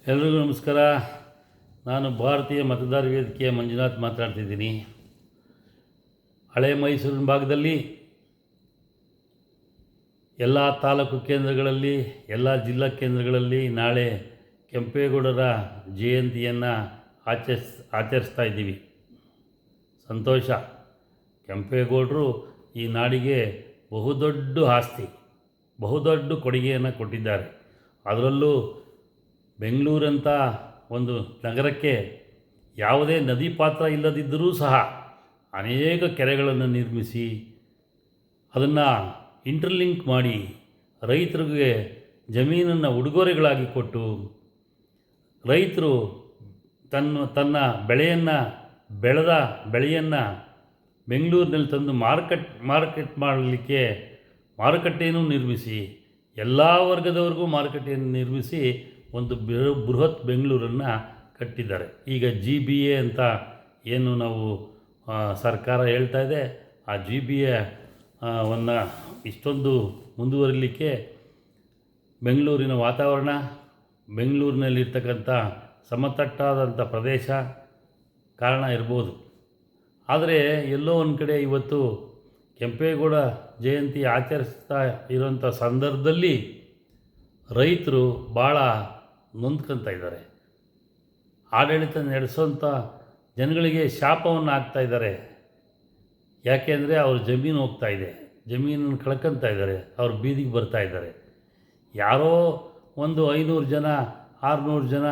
ಎಲ್ರಿಗೂ ನಮಸ್ಕಾರ. ನಾನು ಭಾರತೀಯ ಮತದಾರ ವೇದಿಕೆಯ ಮಂಜುನಾಥ್ ಮಾತಾಡ್ತಿದ್ದೀನಿ. ಹಳೆ ಮೈಸೂರಿನ ಭಾಗದಲ್ಲಿ ಎಲ್ಲ ತಾಲೂಕು ಕೇಂದ್ರಗಳಲ್ಲಿ, ಎಲ್ಲ ಜಿಲ್ಲಾ ಕೇಂದ್ರಗಳಲ್ಲಿ ನಾಳೆ ಕೆಂಪೇಗೌಡರ ಜಯಂತಿಯನ್ನು ಆಚರಿಸ್ತಾ ಇದ್ದೀವಿ. ಸಂತೋಷ. ಕೆಂಪೇಗೌಡರು ಈ ನಾಡಿಗೆ ಬಹುದೊಡ್ಡ ಆಸ್ತಿ, ಬಹುದೊಡ್ಡ ಕೊಡುಗೆಯನ್ನು ಕೊಟ್ಟಿದ್ದಾರೆ. ಅದರಲ್ಲೂ ಬೆಂಗಳೂರಂಥ ಒಂದು ನಗರಕ್ಕೆ ಯಾವುದೇ ನದಿ ಪಾತ್ರ ಇಲ್ಲದಿದ್ದರೂ ಸಹ ಅನೇಕ ಕೆರೆಗಳನ್ನು ನಿರ್ಮಿಸಿ ಅದನ್ನು ಇಂಟರ್ಲಿಂಕ್ ಮಾಡಿ ರೈತರಿಗೆ ಜಮೀನನ್ನು ಉಡುಗೊರೆಗಳಾಗಿ ಕೊಟ್ಟು ರೈತರು ತನ್ನ ಬೆಳೆದ ಬೆಳೆಯನ್ನು ಬೆಂಗಳೂರಿನಲ್ಲಿ ತಂದು ಮಾರ್ಕೆಟ್ ಮಾಡಲಿಕ್ಕೆ ಮಾರುಕಟ್ಟೆಯನ್ನು ನಿರ್ಮಿಸಿ, ಎಲ್ಲ ವರ್ಗದವರಿಗೂ ಮಾರುಕಟ್ಟೆಯನ್ನು ನಿರ್ಮಿಸಿ ಒಂದು ಬೃಹತ್ ಬೆಂಗಳೂರನ್ನು ಕಟ್ಟಿದ್ದಾರೆ. ಈಗ GBA ಅಂತ ಏನು ನಾವು ಸರ್ಕಾರ ಹೇಳ್ತಾ ಇದೆ, ಆ GBA ವನ್ನು ಇಷ್ಟೊಂದು ಮುಂದುವರಿಲಿಕ್ಕೆ ಬೆಂಗಳೂರಿನ ವಾತಾವರಣ, ಬೆಂಗಳೂರಿನಲ್ಲಿರ್ತಕ್ಕಂಥ ಸಮತಟ್ಟಾದಂಥ ಪ್ರದೇಶ ಕಾರಣ ಇರ್ಬೋದು. ಆದರೆ ಎಲ್ಲೋ ಒಂದು ಕಡೆ ಇವತ್ತು ಕೆಂಪೇಗೌಡ ಜಯಂತಿ ಆಚರಿಸ್ತಾ ಇರೋಂಥ ಸಂದರ್ಭದಲ್ಲಿ ರೈತರು ಭಾಳ ನೊಂದ್ಕೊತಾ ಇದ್ದಾರೆ. ಆಡಳಿತ ನಡೆಸೋಂಥ ಜನಗಳಿಗೆ ಶಾಪವನ್ನು ಹಾಕ್ತಾಯಿದ್ದಾರೆ. ಯಾಕೆಂದರೆ ಅವ್ರ ಜಮೀನು ಹೋಗ್ತಾ ಇದೆ, ಜಮೀನನ್ನು ಕಳ್ಕೊತಾ ಇದ್ದಾರೆ, ಅವ್ರು ಬೀದಿಗೆ ಬರ್ತಾ ಇದ್ದಾರೆ. ಯಾರೋ ಒಂದು 500 ಜನ 600 ಜನ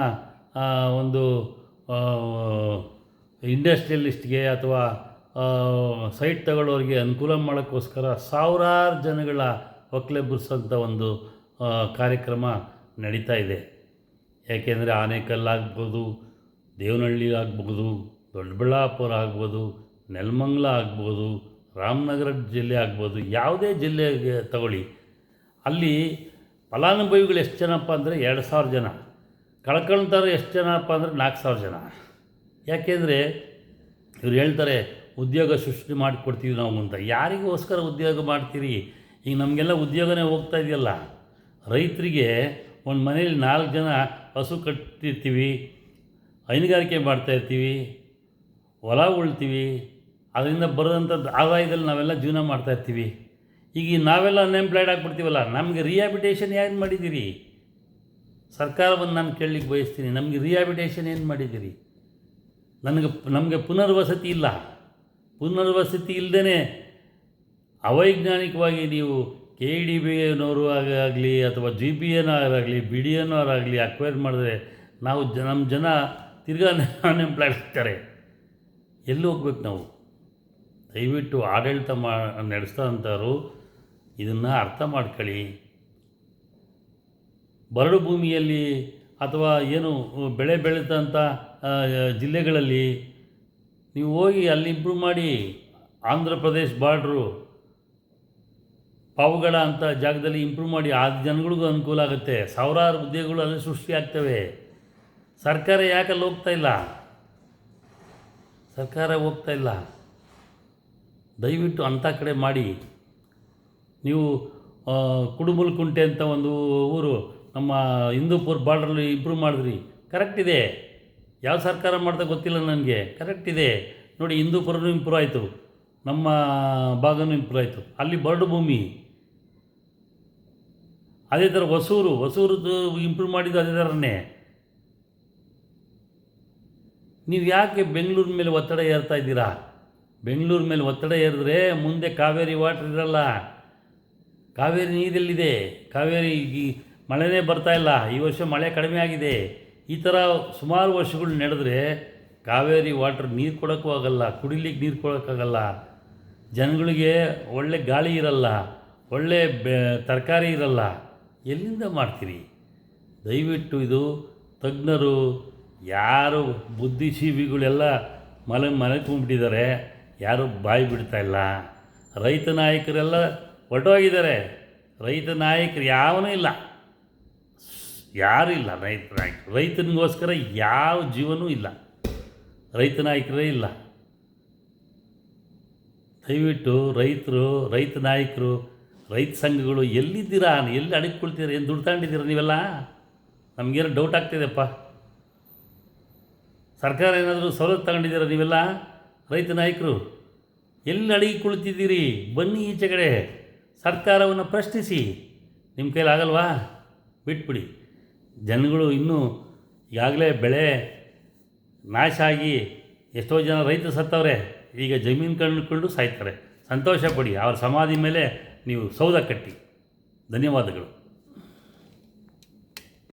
ಒಂದು ಇಂಡಸ್ಟ್ರಿಯಲಿಸ್ಟ್ಗೆ ಅಥವಾ ಸೈಟ್ ತಗೊಳ್ಳೋರಿಗೆ ಅನುಕೂಲ ಮಾಡೋಕ್ಕೋಸ್ಕರ ಸಾವಿರಾರು ಜನಗಳ ಒಕ್ಕಲೆಬ್ಬಿಸೋಂಥ ಒಂದು ಕಾರ್ಯಕ್ರಮ ನಡೀತಾ ಇದೆ. ಯಾಕೆಂದರೆ ಆನೇಕಲ್ಲಾಗ್ಬೋದು, ದೇವನಹಳ್ಳಿ ಆಗ್ಬೋದು, ದೊಡ್ಡಬಳ್ಳಾಪುರ ಆಗ್ಬೋದು, ನೆಲಮಂಗಲ ಆಗ್ಬೋದು, ರಾಮನಗರ ಜಿಲ್ಲೆ ಆಗ್ಬೋದು, ಯಾವುದೇ ಜಿಲ್ಲೆಗೆ ತಗೊಳ್ಳಿ, ಅಲ್ಲಿ ಫಲಾನುಭವಿಗಳು ಎಷ್ಟು ಜನಪ್ಪ ಅಂದರೆ 2000 ಜನ, ಕಳ್ಕೊಳ್ತಾರೆ ಎಷ್ಟು ಜನಪ್ಪ ಅಂದರೆ 4000 ಜನ. ಯಾಕೆಂದರೆ ಇವ್ರು ಹೇಳ್ತಾರೆ ಉದ್ಯೋಗ ಸೃಷ್ಟಿ ಮಾಡಿಕೊಡ್ತೀವಿ ನಾವು ಅಂತ. ಯಾರಿಗೋಸ್ಕರ ಉದ್ಯೋಗ ಮಾಡ್ತೀರಿ? ಈಗ ನಮಗೆಲ್ಲ ಉದ್ಯೋಗನೇ ಹೋಗ್ತಾ ಇದೆಯಲ್ಲ. ರೈತರಿಗೆ ಒಂದು ಮನೇಲಿ 4 ಜನ ಹಸು ಕಟ್ಟಿರ್ತೀವಿ, ಹೈನುಗಾರಿಕೆ ಮಾಡ್ತಾಯಿರ್ತೀವಿ, ಹೊಲ ಉಳ್ತೀವಿ, ಅದರಿಂದ ಬರೋದಂಥದ್ದು ಆದಾಯದಲ್ಲಿ ನಾವೆಲ್ಲ ಜೀವನ ಮಾಡ್ತಾಯಿರ್ತೀವಿ. ಈಗ ನಾವೆಲ್ಲ ಅನ್ಎಂಪ್ಲಾಯ್ಡ್ ಆಗಿಬಿಡ್ತೀವಲ್ಲ, ನಮಗೆ ರಿಹ್ಯಾಬಿಟೇಷನ್ ಏನು ಮಾಡಿದ್ದೀರಿ? ಸರ್ಕಾರವನ್ನು ನಾನು ಕೇಳಲಿಕ್ಕೆ ಬಯಸ್ತೀನಿ, ನಮಗೆ ರಿಹ್ಯಾಬಿಟೇಷನ್ ಏನು ಮಾಡಿದ್ದೀರಿ? ನಮಗೆ ಪುನರ್ವಸತಿ ಇಲ್ಲ. ಪುನರ್ವಸತಿ ಇಲ್ಲದೇ ಅವೈಜ್ಞಾನಿಕವಾಗಿ ನೀವು KDBನವರು ಆಗಲಿ ಅಥವಾ GBAನವರಾಗಲಿ BDAನವರಾಗಲಿ ಅಕ್ವೈರ್ ಮಾಡಿದ್ರೆ ನಮ್ಮ ಜನ ತಿರ್ಗಾ ಅನ್ಎಂಪ್ಲಾಯ್ಡ್ ಆಗ್ತಾರೆ. ಎಲ್ಲಿ ಹೋಗ್ಬೇಕು ನಾವು? ದಯವಿಟ್ಟು ಆಡಳಿತ ನಡೆಸ್ತಂಥವ್ರು ಇದನ್ನು ಅರ್ಥ ಮಾಡ್ಕೊಳ್ಳಿ. ಬರಡು ಭೂಮಿಯಲ್ಲಿ ಅಥವಾ ಏನು ಬೆಳೆ ಬೆಳೀತಂಥ ಜಿಲ್ಲೆಗಳಲ್ಲಿ ನೀವು ಹೋಗಿ ಅಲ್ಲಿ ಇಂಪ್ರೂವ್ ಮಾಡಿ. ಆಂಧ್ರ ಪ್ರದೇಶ್ ಬಾರ್ಡ್ರು ಪಾವಗಡ ಅಂತ ಜಾಗದಲ್ಲಿ ಇಂಪ್ರೂವ್ ಮಾಡಿ, ಆ ಜನಗಳಿಗೂ ಅನುಕೂಲ ಆಗುತ್ತೆ. ಸಾವಿರಾರು ಉದ್ಯೋಗಗಳು ಅಲ್ಲಿ ಸೃಷ್ಟಿಯಾಗ್ತವೆ. ಸರ್ಕಾರ ಯಾಕಲ್ಲಿ ಹೋಗ್ತಾ ಇಲ್ಲ? ಸರ್ಕಾರ ಹೋಗ್ತಾ ಇಲ್ಲ. ದಯವಿಟ್ಟು ಅಂಥ ಕಡೆ ಮಾಡಿ. ನೀವು ಕುಡುಮುಲ್ಕುಂಟೆ ಅಂತ ಒಂದು ಊರು ನಮ್ಮ ಹಿಂದೂಪುರ ಬಾರ್ಡ್ರಲ್ಲಿ ಇಂಪ್ರೂವ್ ಮಾಡಿದ್ರಿ, ಕರೆಕ್ಟ್ ಇದೆ. ಯಾವ ಸರ್ಕಾರ ಮಾಡ್ತಾ ಗೊತ್ತಿಲ್ಲ ನನಗೆ, ಕರೆಕ್ಟ್ ಇದೆ. ನೋಡಿ, ಹಿಂದೂಪುರನೂ ಇಂಪ್ರೂವ್ ಆಯಿತು, ನಮ್ಮ ಭಾಗನೂ ಇಂಪ್ರೂವ್ ಆಯಿತು. ಅಲ್ಲಿ ಬರಡು ಭೂಮಿ. ಅದೇ ಥರ ಹೊಸೂರದ್ದು ಇಂಪ್ರೂವ್ ಮಾಡಿದ್ದು ಅದೇ ಥರನೇ. ನೀವು ಯಾಕೆ ಬೆಂಗಳೂರು ಮೇಲೆ ಒತ್ತಡ ಏರ್ತಾ ಇದ್ದೀರಾ? ಬೆಂಗಳೂರು ಮೇಲೆ ಒತ್ತಡ ಏರಿದ್ರೆ ಮುಂದೆ ಕಾವೇರಿ ವಾಟ್ರ್ ಇರಲ್ಲ. ಕಾವೇರಿ ನೀರೆಲ್ಲಿದೆ? ಕಾವೇರಿ ಮಳೆನೇ ಬರ್ತಾ ಇಲ್ಲ. ಈ ವರ್ಷ ಮಳೆ ಕಡಿಮೆ ಆಗಿದೆ. ಈ ಥರ ಸುಮಾರು ವರ್ಷಗಳು ನಡೆದ್ರೆ ಕಾವೇರಿ ವಾಟ್ರ್ ನೀರು ಕೊಡೋಕ್ಕೂ ಆಗಲ್ಲ, ಕುಡಿಲಿಕ್ಕೆ ನೀರು ಕೊಡೋಕ್ಕಾಗಲ್ಲ, ಜನಗಳಿಗೆ ಒಳ್ಳೆ ಗಾಳಿ ಇರಲ್ಲ, ಒಳ್ಳೆ ತರಕಾರಿ ಇರಲ್ಲ. ಎಲ್ಲಿಂದ ಮಾಡ್ತೀರಿ? ದಯವಿಟ್ಟು ಇದು ತಜ್ಞರು, ಯಾರು ಬುದ್ಧಿಜೀವಿಗಳೆಲ್ಲ ಮಲಗ್ಕೊಂಡ್ಬಿಟ್ಟಿದ್ದಾರೆ, ಯಾರು ಬಾಯಿ ಬಿಡ್ತಾ ಇಲ್ಲ. ರೈತ ನಾಯಕರೆಲ್ಲ ಹೊರಟೋಗಿದ್ದಾರೆ. ರೈತ ನಾಯಕರು ಯಾವನೂ ಇಲ್ಲ, ಯಾರೂ ಇಲ್ಲ. ರೈತನಿಗೋಸ್ಕರ ಯಾವ ಜೀವನೂ ಇಲ್ಲ, ರೈತ ನಾಯಕರೇ ಇಲ್ಲ. ದಯವಿಟ್ಟು ರೈತರು, ರೈತ ನಾಯಕರು, ರೈತ ಸಂಘಗಳು ಎಲ್ಲಿದ್ದೀರಾ? ಎಲ್ಲಿ ಅಡಗಿಕೊಳ್ತೀರ? ಏನು ದುಡ್ಡು ತಗೊಂಡಿದ್ದೀರ ನೀವೆಲ್ಲ? ನಮಗೇನೋ ಡೌಟ್ ಆಗ್ತಿದೆಪ್ಪ. ಸರ್ಕಾರ ಏನಾದರೂ ಸವಲತ್ತು ತಗೊಂಡಿದ್ದೀರ ನೀವೆಲ್ಲ ರೈತ ನಾಯಕರು? ಎಲ್ಲಿ ಅಡಿಗೆ ಕುಳಿತಿದ್ದೀರಿ? ಬನ್ನಿ ಈಚೆ ಕಡೆ, ಸರ್ಕಾರವನ್ನು ಪ್ರಶ್ನಿಸಿ. ನಿಮ್ಮ ಕೈಲಿ ಆಗಲ್ವಾ? ಬಿಟ್ಬಿಡಿ. ಜನಗಳು ಇನ್ನೂ ಈಗಾಗಲೇ ಬೆಳೆ ನಾಶ ಆಗಿ ಎಷ್ಟೋ ಜನ ರೈತರು ಸತ್ತವ್ರೆ. ಈಗ ಜಮೀನು ಕಂಡುಕೊಂಡು ಸಾಯ್ತಾರೆ. ಸಂತೋಷ ಪಡಿ. ಅವ್ರ ಸಮಾಧಿ ಮೇಲೆ ನೀವು ಸೌಧ ಕಟ್ಟಿ. ಧನ್ಯವಾದಗಳು.